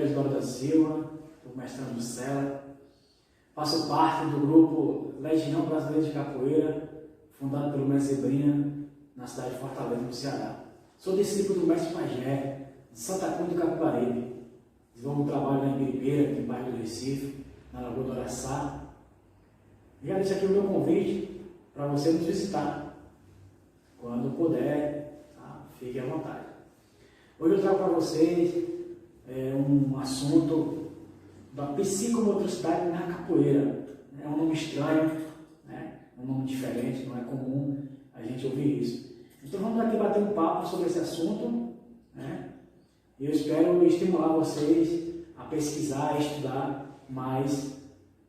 Oswaldo da Silva, o mestrando Sela. Faço parte do grupo Legião Brasileira de Capoeira, fundado pelo mestre Zebrinha, na cidade de Fortaleza, no Ceará. Sou discípulo do mestre Pajé, de Santa Cruz do Capibaribe. Desenvolvo um trabalho na Ibiribeira, no bairro do Recife, na Lagoa do Araçá. E já deixo aqui o meu convite para você nos visitar. Quando puder, tá? Fique à vontade. Hoje eu trago para vocês um assunto da psicomotricidade na capoeira. É um nome estranho, né? Um nome diferente, não é comum a gente ouvir isso. Então vamos aqui bater um papo sobre esse assunto, né? E eu espero estimular vocês a pesquisar, a estudar mais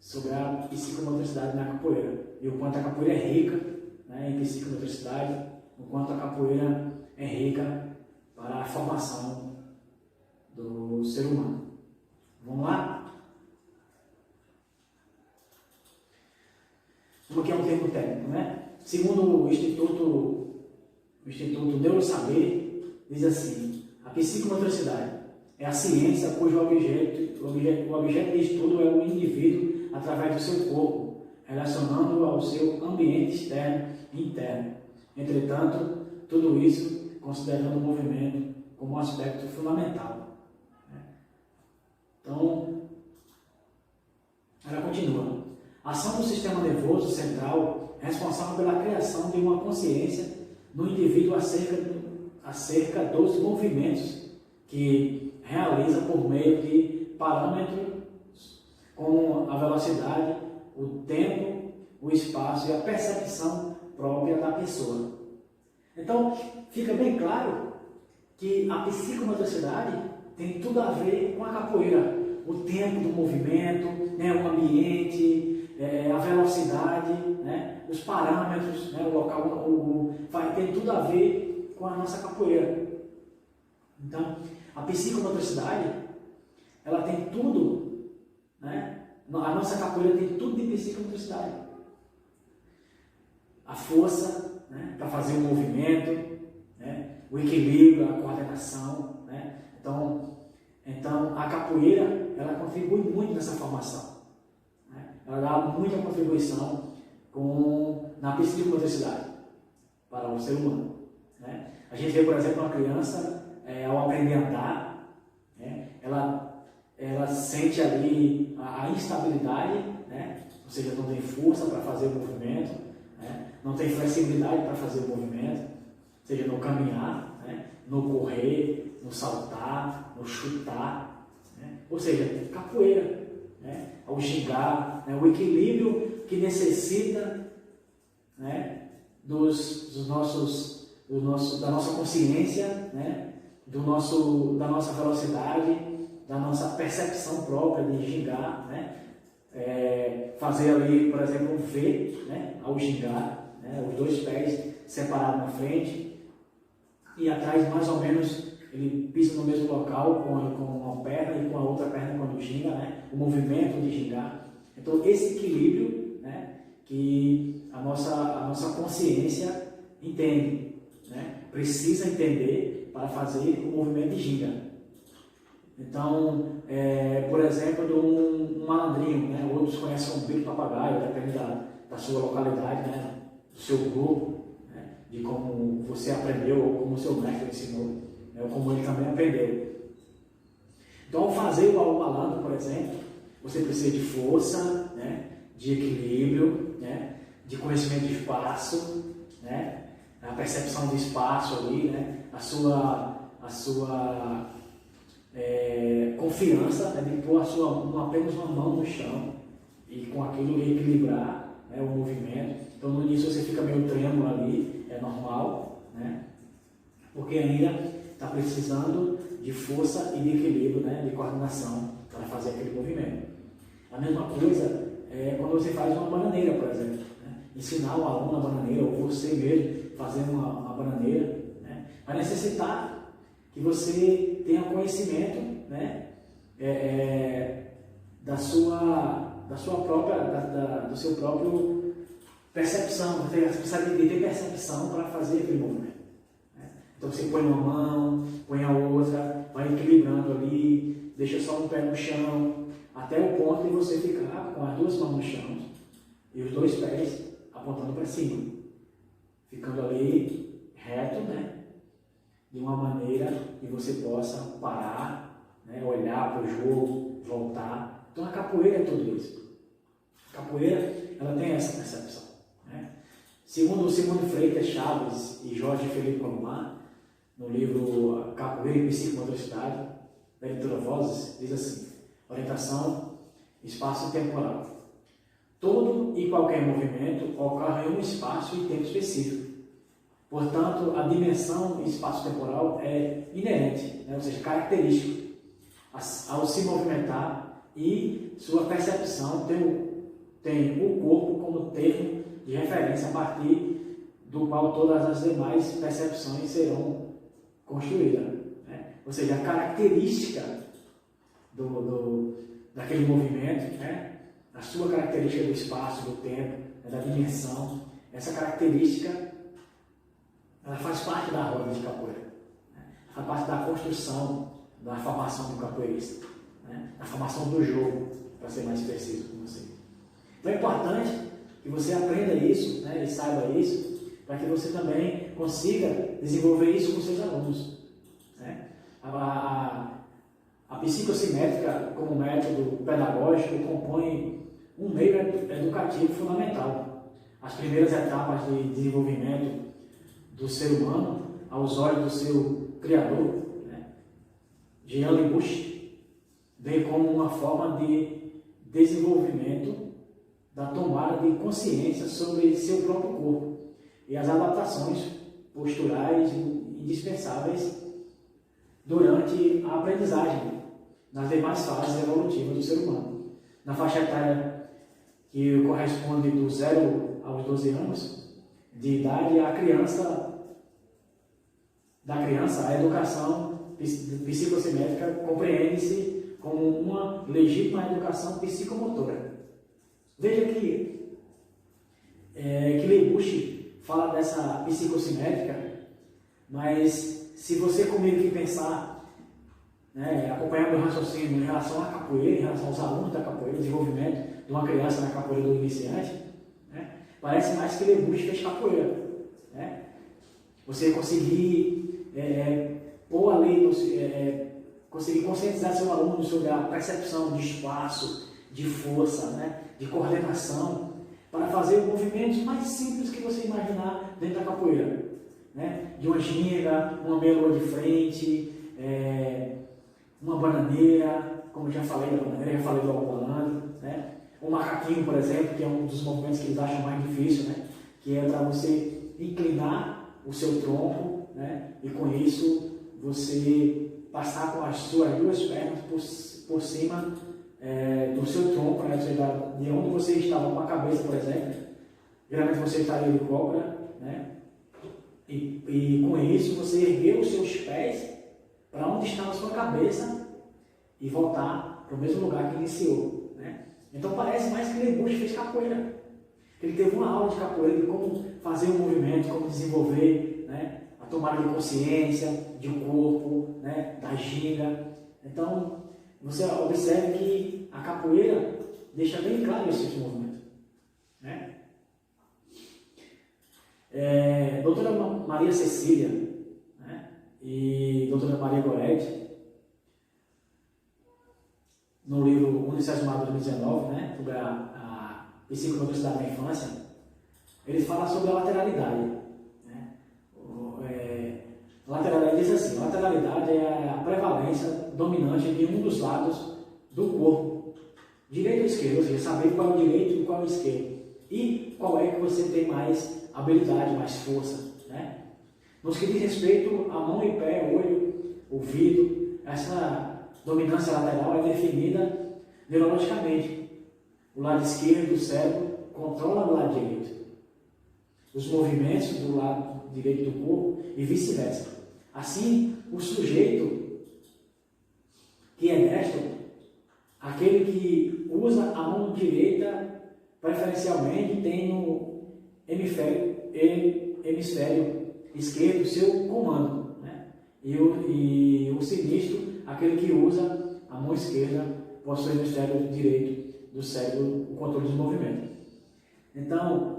sobre a psicomotricidade na capoeira. E o quanto a capoeira é rica, né, em psicomotricidade, o quanto a capoeira é rica para a formação do ser humano. Vamos lá? O que é um termo técnico, né? Segundo o Instituto Neurosaber, diz assim: a psicomotricidade é a ciência cujo objeto de estudo é o indivíduo através do seu corpo, relacionando-o ao seu ambiente externo e interno. Entretanto, tudo isso considerando o movimento como um aspecto fundamental. Então, ela continua. A ação do sistema nervoso central é responsável pela criação de uma consciência no indivíduo acerca dos movimentos que realiza por meio de parâmetros como a velocidade, o tempo, o espaço e a percepção própria da pessoa. Então, fica bem claro que a psicomotricidade tem tudo a ver com a capoeira. O tempo do movimento, né, o ambiente, a velocidade, né, os parâmetros, né, o local, vai ter tudo a ver com a nossa capoeira. Então, a psicomotricidade, ela tem tudo, né, a nossa capoeira tem tudo de psicomotricidade. A força, né, para fazer o movimento, né, o equilíbrio, a coordenação, né. Então, a capoeira, ela contribui muito nessa formação. Né? Ela dá muita contribuição na psicomotricidade para o ser humano. Né? A gente vê, por exemplo, uma criança, ao aprender a andar, né, ela sente ali a instabilidade, né? Ou seja, não tem força para fazer o movimento, né? Não tem flexibilidade para fazer o movimento, seja no caminhar, né? No correr, no saltar, no chutar, né? Ou seja, capoeira, né? Ao gingar, né? O equilíbrio que necessita, né? Da nossa consciência, né? Da nossa velocidade, da nossa percepção própria de gingar, né? Fazer ali, por exemplo, um V, né? Ao gingar, né? Os dois pés separados na frente e atrás mais ou menos ele pisa no mesmo local com uma perna e com a outra perna quando ginga, né? O movimento de gingar. Então esse equilíbrio, né? Que a nossa consciência entende, né? Precisa entender para fazer o movimento de ginga. Então, por exemplo, de um malandrinho, né? Outros conhecem como bico papagaio, depende da sua localidade, né? Do seu grupo, né? De como você aprendeu ou como o seu mestre ensinou, né? Ou como ele também aprendeu. Então, ao fazer o malandro, por exemplo, você precisa de força, né? De equilíbrio, né? De conhecimento de espaço, né? A percepção do espaço ali, né? A sua confiança, né, de pôr apenas uma mão no chão e com aquilo equilibrar, né, o movimento. Então no início você fica meio trêmulo ali, é normal, né, porque ainda está precisando de força e de equilíbrio, né, de coordenação para fazer aquele movimento. A mesma coisa é quando você faz uma bananeira, por exemplo, né, ensinar o aluno a bananeira ou você mesmo fazer uma bananeira, né, vai necessitar que você tenha conhecimento, né, do seu próprio percepção, você precisa de ter percepção para fazer aquele movimento. Né? Então você põe uma mão, põe a outra, vai equilibrando ali, deixa só um pé no chão, até o ponto de você ficar com as duas mãos no chão e os dois pés apontando para cima, ficando ali reto, né? De uma maneira que você possa parar, né? Olhar para o jogo, voltar. Então a capoeira é tudo isso. A capoeira, ela tem essa percepção, né? Segundo Freitas Chaves e Jorge Felipe Colomar, no livro Capoeira e Psicomotricidade, da editora Vozes, diz assim: orientação espaço-temporal. Todo e qualquer movimento ocorre em um espaço e tempo específico. Portanto, a dimensão espaço-temporal é inerente, né? Ou seja, característica ao se movimentar, e sua percepção tem o corpo como termo de referência a partir do qual todas as demais percepções serão construídas, né? Ou seja, a característica daquele movimento, né? A sua característica do espaço, do tempo, né? Da dimensão, essa característica ela faz parte da roda de capoeira, né? Faz parte da construção, da formação do capoeirista, né? Da formação do jogo, para ser mais preciso com você. Então é importante que você aprenda isso, né? E saiba isso, para que você também consiga desenvolver isso com seus alunos, né? A psicocimétrica, como método pedagógico, compõe um meio educativo fundamental. As primeiras etapas de desenvolvimento do ser humano aos olhos do seu criador, né? Jean Lebouche, vem como uma forma de desenvolvimento da tomada de consciência sobre seu próprio corpo e as adaptações posturais indispensáveis durante a aprendizagem nas demais fases evolutivas do ser humano. Na faixa etária que corresponde do 0 aos 12 anos de idade, a educação psicocimétrica compreende-se como uma legítima educação psicomotora. Veja que Lebouche fala dessa psicocimétrica, mas se você comigo que pensar, né, acompanhando o raciocínio em relação à capoeira, em relação aos alunos da capoeira, o desenvolvimento de uma criança na capoeira do iniciante, né, parece mais que Lebouche fez capoeira, né? Você conseguir pôr ali, conseguir conscientizar seu aluno sobre a percepção de espaço, de força, né, de coordenação, para fazer movimentos mais simples que você imaginar dentro da capoeira, né? De uma ginga, uma meia-lua de frente, uma bananeira, como eu já falei da bananeira, já falei do alcoolando, né? O macaquinho, por exemplo, que é um dos movimentos que eles acham mais difícil, né? Que é para você inclinar o seu tronco, né? E com isso você passar com as suas duas pernas por cima do seu tronco, né? Ou seja, de onde você estava com a cabeça, por exemplo. Geralmente você estaria de cobra, né? E com isso você ergueu os seus pés para onde estava a sua cabeça e voltar para o mesmo lugar que iniciou, né? Então parece mais que Lebouche fez capoeira. Ele teve uma aula de capoeira de como fazer um movimento, como desenvolver, né, a tomada de consciência de um corpo, né, da ginga. Então você observe que a capoeira deixa bem claro esse tipo de movimento, né? Doutora Maria Cecília, né, e doutora Maria Goretti, no livro Unicesumado 2019, né, sobre a psicomotricidade da infância, ele fala sobre a lateralidade, né? A lateralidade diz assim: a lateralidade é a prevalência dominante de um dos lados do corpo, direito ou esquerdo, ou seja, saber qual é o direito e qual é o esquerdo, e qual é que você tem mais habilidade, mais força, né? No que diz respeito a mão e pé, olho, ouvido, essa dominância lateral é definida neurologicamente. O lado esquerdo do cérebro controla o lado direito, os movimentos do lado direito do corpo e vice-versa. Assim, o sujeito que é destro, aquele que usa a mão direita preferencialmente, tem no hemisfério esquerdo seu comando, né? E o sinistro, aquele que usa a mão esquerda possui no hemisfério direito do cérebro o controle dos movimentos. Então,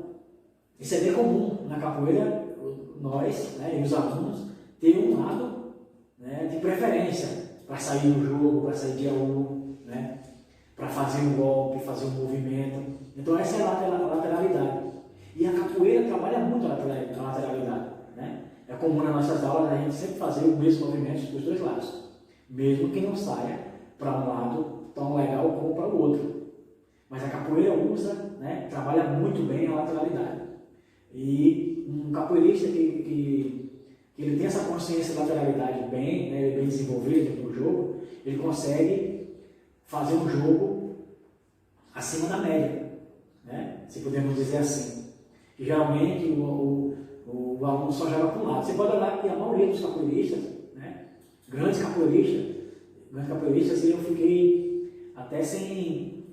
isso é bem comum na capoeira, nós, né, e os alunos, ter um lado, né, de preferência para sair do jogo, para sair de A1, né, para fazer um golpe, fazer um movimento. Então essa é a lateralidade. E a capoeira trabalha muito a lateralidade. Né? É comum nas nossas aulas a gente sempre fazer os mesmos movimentos dos dois lados, mesmo que não saia para um lado tão legal como para o outro. Mas a capoeira usa, né, trabalha muito bem a lateralidade. E um capoeirista que ele tem essa consciência de lateralidade bem, né, bem desenvolvida dentro do jogo, ele consegue fazer um jogo acima da média, né, se podemos dizer assim. E geralmente o aluno só joga para um lado. Você pode olhar que a maioria dos capoeiristas, né, grandes capoeiristas, eu fiquei até sem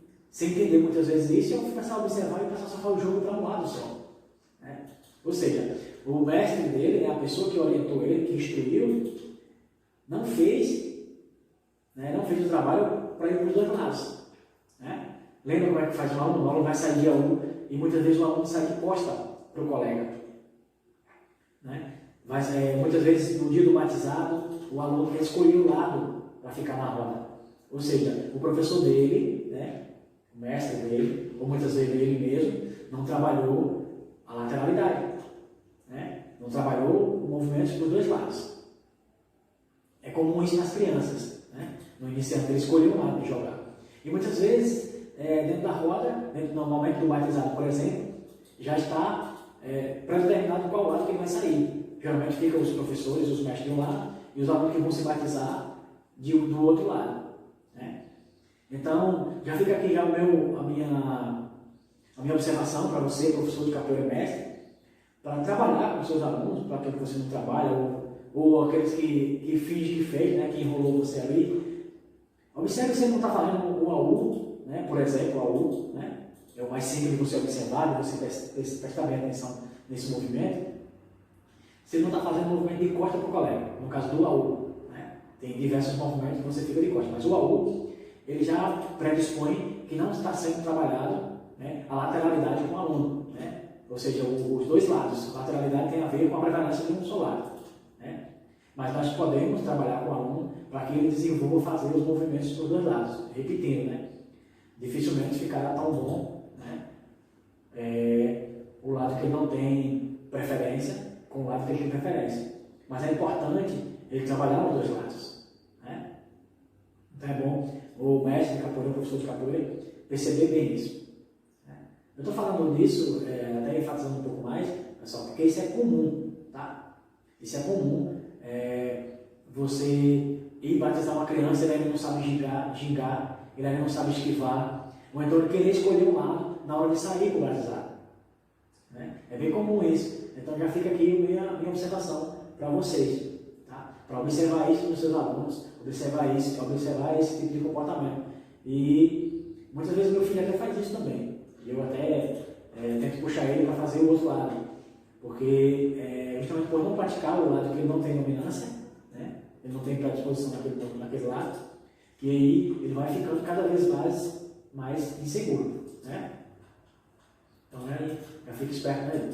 entender muitas vezes isso, e eu começar a observar e passar a só o jogo para um lado só. Né? Ou seja, o mestre dele, né, a pessoa que orientou ele, que instruiu, não fez o trabalho para ir para os dois lados. Né? Lembra como é que faz o aluno? O aluno vai sair de A1 e muitas vezes o aluno sai de costa para o colega. Né? Mas muitas vezes no dia do batizado, o aluno quer escolher o lado para ficar na roda. Ou seja, o professor dele, né, o mestre dele, ou muitas vezes ele mesmo, não trabalhou a lateralidade. Né? Não trabalhou o movimento para os dois lados. É comum isso nas crianças. Né? No iniciante ele escolheu um lado de jogar. E muitas vezes, dentro da roda, no momento do batizado, por exemplo, já está pré-determinado qual lado que ele vai sair. Geralmente ficam os professores, os mestres de um lado, e os alunos que vão se batizar do outro lado. Né? Então, já fica aqui já a minha observação para você, professor de capoeira mestre, para trabalhar com seus alunos, para aquele que você não trabalha, ou aqueles que finge que fez, né, que enrolou você ali. Observe se ele não está fazendo um AU, né, por exemplo, o AU, né, é o mais simples de você observar, de você prestar bem atenção nesse movimento. Se ele não está fazendo um movimento de costa para o colega, no caso do AU, né, tem diversos movimentos que você fica de costa, mas o AU, ele já predispõe que não está sendo trabalhado, né, a lateralidade com o aluno. Né? Ou seja, os dois lados. A lateralidade tem a ver com a prevalência de um só lado. Né? Mas nós podemos trabalhar com o aluno para que ele desenvolva fazer os movimentos dos dois lados, repetindo. Né? Dificilmente ficará tão bom, né, o lado que ele não tem preferência com o lado que ele tem preferência. Mas é importante ele trabalhar os dois lados. Né? Então é bom o mestre de capoeira, o professor de capoeira, perceber bem isso. Eu estou falando disso, até enfatizando um pouco mais, pessoal, porque isso é comum, tá? Isso é comum, você ir batizar uma criança e ele não sabe gingar, ele não sabe esquivar, ou então ele querer escolher um lado na hora de sair para o batizado. Né? É bem comum isso. Então já fica aqui minha observação para vocês, tá? Para observar isso nos seus alunos, observar esse tipo de comportamento. E muitas vezes meu filho até faz isso também. Eu até tento puxar ele para fazer o outro lado, porque justamente por não praticar o lado que ele não tem dominância, né? Ele não tem predisposição naquele lado, e aí ele vai ficando cada vez mais inseguro. Né? Então já fica esperto aí.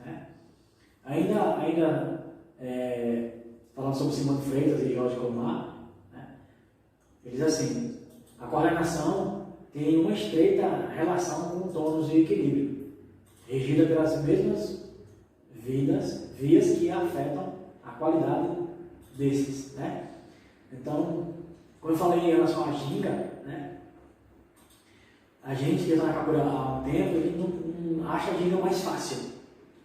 Né? Ainda falando sobre Simão de Freitas e Jorge Colmar, né? Ele diz assim: a coordenação tem uma estreita relação com o tônus e equilíbrio, regida pelas mesmas vias que afetam a qualidade desses. Né? Então, como eu falei em relação à ginga, né? A gente que está na capoeira há um tempo, ele não acha a ginga mais fácil.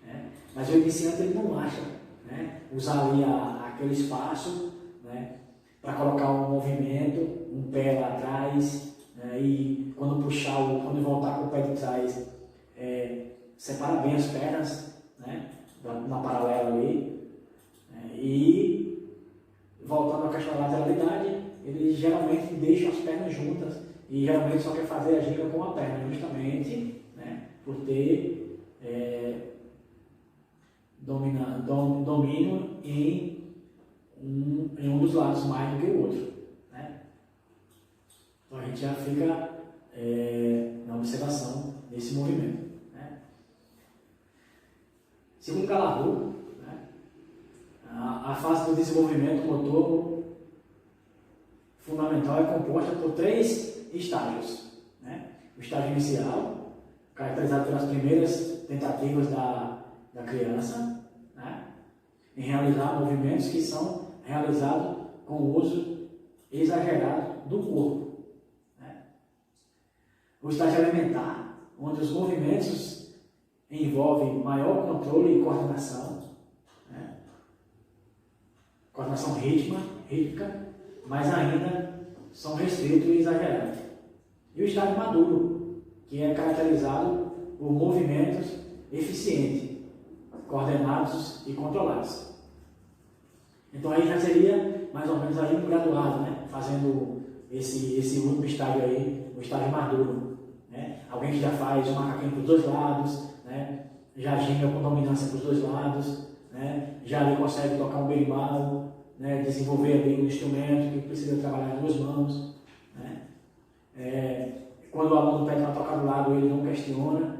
Né? Mas o iniciante ele não acha. Né? Usar ali aquele espaço, né, para colocar um movimento, um pé lá atrás, né, e quando quando voltar com o pé de trás, separa bem as pernas, né, na paralela ali, né, e voltando à questão da lateralidade, ele geralmente deixa as pernas juntas e geralmente só quer fazer a ginga com a perna, justamente, né, por ter domínio em um dos lados mais do que o outro. Né? Então a gente já fica na observação desse movimento. Né? Segundo Galahu, né, a fase do desenvolvimento motor fundamental é composta por 3 estágios. Né? O estágio inicial, caracterizado pelas primeiras tentativas da criança, né, em realizar movimentos que são realizados com o uso exagerado do corpo. Né? O estágio alimentar, onde os movimentos envolvem maior controle e coordenação, né? Coordenação rítmica, mas ainda são restritos e exagerados. E o estágio maduro, que é caracterizado por movimentos eficientes, coordenados e controlados. Então aí já seria mais ou menos aí um graduado, né? Fazendo esse último estágio aí, o estágio maduro. Né? Alguém que já faz o macaquinho para os 2 lados, né? Já ginga com dominância para os 2 lados, né? Já ali consegue tocar um berimbau, né? Desenvolver ali um instrumento que precisa trabalhar as 2 mãos. Né? Quando o aluno pede para tocar do lado, ele não questiona,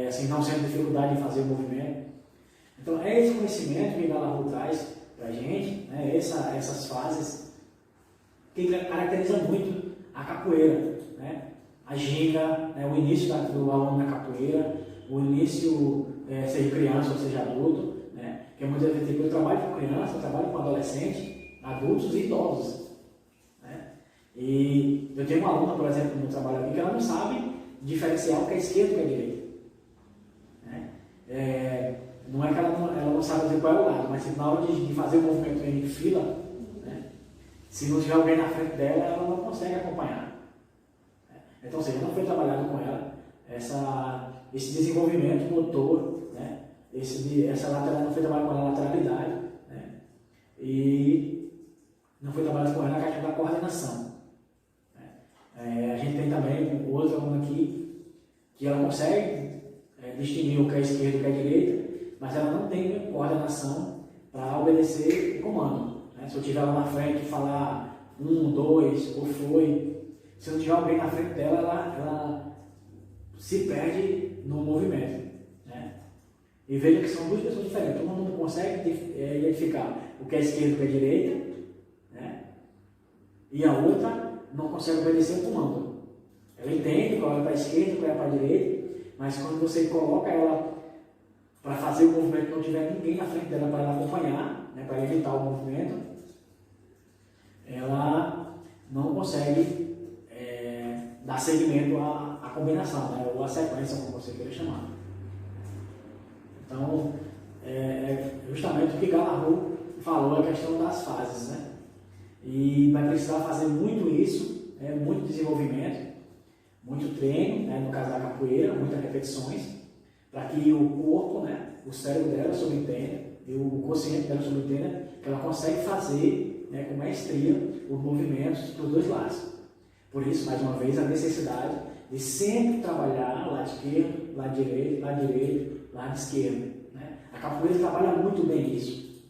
assim, não sente dificuldade em fazer o movimento. Então é esse conhecimento que Galahu traz para a gente, né? Essas fases que caracterizam muito a capoeira. Né? A ginga, né? O início do aluno na capoeira, o início, seja criança ou seja adulto, né? Que muitas vezes eu trabalho com criança, eu trabalho com adolescente, adultos e idosos. Né? E eu tenho uma aluna, por exemplo, no meu trabalho aqui, que ela não sabe diferenciar o que é esquerdo e o que é direito. Né? Não é que ela não sabe dizer qual é o lado, mas na hora de fazer o movimento em fila, né? Se não tiver alguém na frente dela, ela não consegue acompanhar. Então, ou seja, não foi trabalhado com ela esse desenvolvimento motor, né? Essa lateral, não foi trabalhado com ela a lateralidade, né? E não foi trabalhado com ela a questão da coordenação. Né? A gente tem também outro aluno aqui que ela consegue distinguir o que é esquerdo e o que é direita, mas ela não tem coordenação para obedecer o comando. Né? Se eu estiver lá na frente e falar 1, 2, ou foi, se não tiver alguém na frente dela, ela se perde no movimento. Né? E veja que são 2 pessoas diferentes. Todo mundo consegue identificar o que é esquerdo e o que é direita, né? E a outra não consegue obedecer o comando. Ela entende qual é para a esquerda, qual é para a direita, mas quando você coloca ela para fazer o movimento, não tiver ninguém na frente dela para ela acompanhar, né, para evitar o movimento, ela não consegue dar seguimento à combinação, né, ou à sequência, como você queira chamar. Então, justamente o que Galahu falou, a questão das fases. Né? E vai precisar fazer muito isso, muito desenvolvimento, muito treino, né, no caso da capoeira, muitas repetições, para que o corpo, né, o cérebro dela subentenda e o consciente dela subentenda que ela consegue fazer, né, com maestria os movimentos dos 2 lados. Por isso, mais uma vez, a necessidade de sempre trabalhar lado esquerdo, lado direito, lado esquerdo. Né? A capoeira trabalha muito bem isso.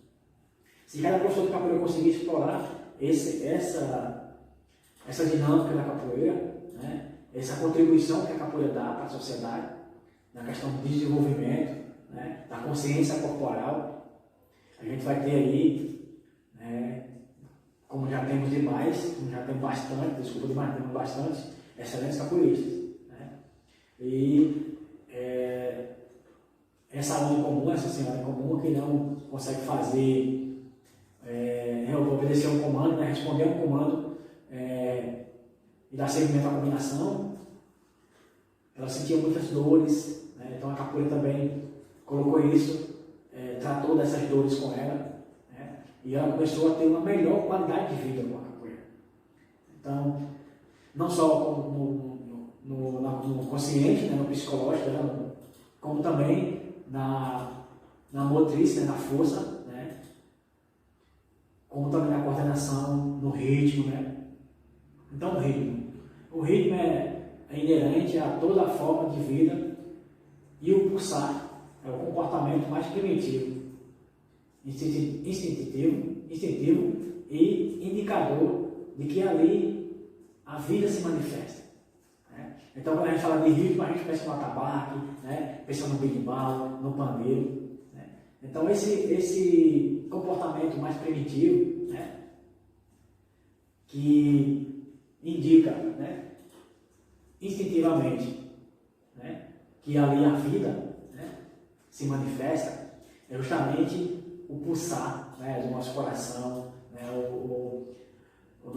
Se cada professor de capoeira conseguir explorar essa dinâmica da capoeira, né, essa contribuição que a capoeira dá para a sociedade, na questão do desenvolvimento, né, da consciência corporal, a gente vai ter aí, né, como já temos demais, como já temos bastante, desculpa demais, temos bastante excelentes capoeiristas. Né, e essa aluna em comum, essa senhora em comum, que não consegue fazer, obedecer um comando, né, responder um comando e dar seguimento à combinação, ela sentia muitas dores, né? Então a capoeira também colocou isso, tratou dessas dores com ela, né? E ela começou a ter uma melhor qualidade de vida com a capoeira. Então, não só no consciente, né, no psicológico dela, como também na motriz, né, na força, né? Como também na coordenação, no ritmo. Né? Então, o ritmo é inerente a toda a forma de vida, e o pulsar é o comportamento mais primitivo, instintivo e indicador de que ali há a vida se manifesta. Né? Então, quando a gente fala de ritmo, a gente pensa no atabaque, né? Pensa no berimbau, no pandeiro. Né? Então, esse comportamento mais primitivo, né? Que indica, né? Instintivamente, né? Que ali a vida, né? Se manifesta, é justamente o pulsar, né? Do nosso coração, né? O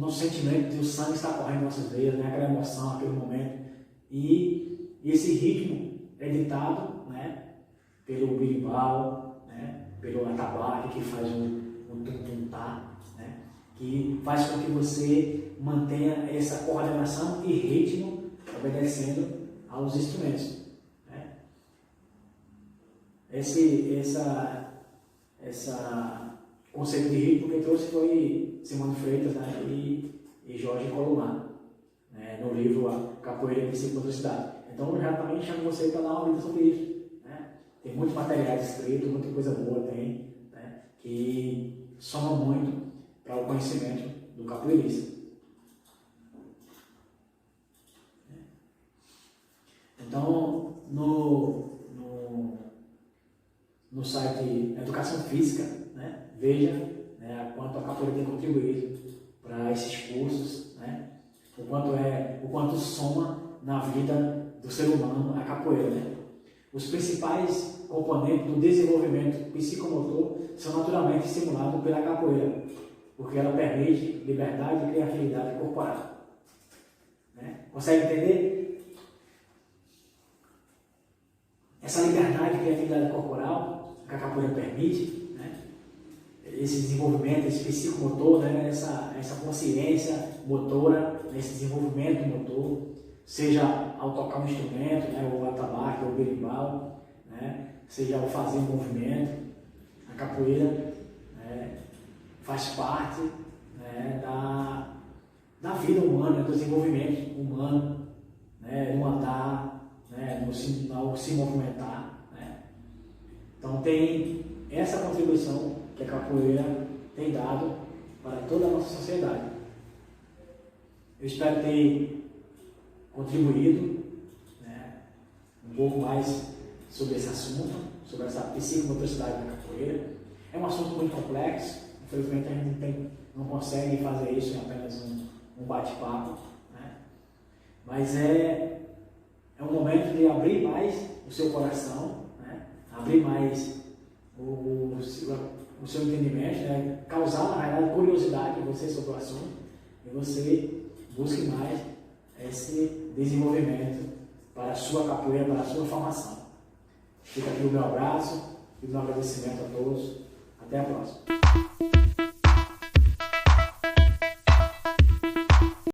nosso sentimento de o sangue está correndo em nossas veias, né? Aquela emoção, aquele momento. E esse ritmo é ditado, né? Pelo berimbau, né? Pelo atabaque, que faz um tum-tum-tá, né? Que faz com que você mantenha essa coordenação e ritmo obedecendo aos instrumentos. Né? Esse conceito de ritmo que trouxe foi Simone Freitas, né? e Jorge Colomar, né? No livro A Capoeira e Psicomotricidade. Então eu já também chamo você para dar uma lida sobre isso. Né? Tem muitos materiais escritos, muita coisa boa tem, né? Que soma muito para o conhecimento do capoeirista. Então, no site Educação Física, né, veja, né, quanto a capoeira tem contribuído para esses cursos, né, o quanto soma na vida do ser humano a capoeira. Né. Os principais componentes do desenvolvimento psicomotor são naturalmente estimulados pela capoeira, porque ela permite liberdade e criatividade corporal. Né. Consegue entender? Essa liberdade e criatividade corporal que a capoeira permite, né? Esse desenvolvimento, esse psicomotor, né? essa consciência motora, esse desenvolvimento motor, seja ao tocar um instrumento, né? O atabaque, o berimbau, né? Seja ao fazer um movimento, a capoeira, né? Faz parte, né? da vida humana, do desenvolvimento humano, né? No andar, né, no se movimentar. Né? Então tem essa contribuição que a capoeira tem dado para toda a nossa sociedade. Eu espero ter contribuído, né, um pouco mais sobre esse assunto, sobre essa psicomotricidade da capoeira. É um assunto muito complexo, infelizmente a gente não consegue fazer isso em apenas um bate-papo, né? Mas é um momento de abrir mais o seu coração, né? Abrir mais o seu entendimento, né? Causar, na realidade, curiosidade em você sobre o assunto e você busque mais esse desenvolvimento para a sua capoeira, para a sua formação. Fica aqui o meu abraço e o meu agradecimento a todos. Até a próxima.